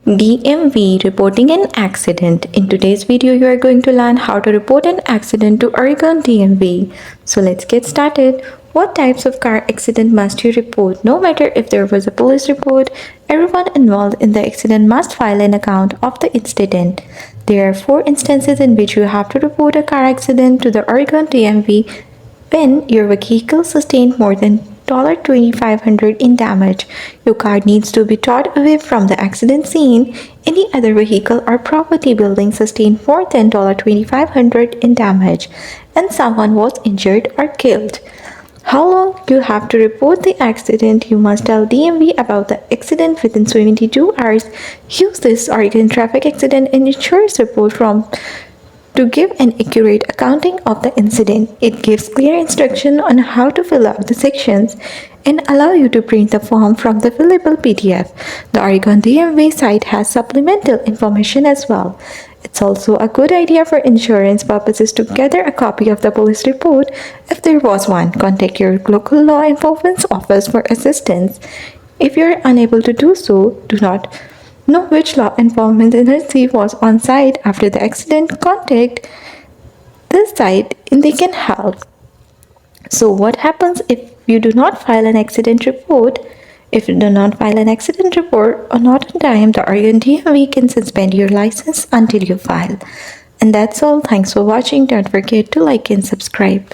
DMV reporting an accident. In today's video, you are going to learn how to report an accident to Oregon DMV. So let's get started. What types of car accident must you report? No matter if there was a police report, everyone involved in the accident must file an account of the incident. There are 4 instances in which you have to report a car accident to the Oregon DMV when your vehicle sustained more than $2,500 in damage, your car needs to be towed away from the accident scene. Any other vehicle or property building sustained more than $2,500 in damage, and someone was injured or killed. How long you have to report the accident? You must tell DMV about the accident within 72 hours. Use this Oregon Traffic Accident and Insurance Report form to give an accurate accounting of the incident. It gives clear instruction on how to fill out the sections and allow you to print the form from the fillable PDF. The Oregon DMV site has supplemental information as well. It's also a good idea for insurance purposes to gather a copy of the police report if there was one. Contact your local law enforcement office for assistance. If you're unable to do so, do not know which law enforcement agency was on site after the accident, contact this site and they can help. So what happens if you do not file an accident report? If you do not file an accident report or not on time, the Oregon DMV can suspend your license until you file. And that's all. Thanks for watching. Don't forget to like and subscribe.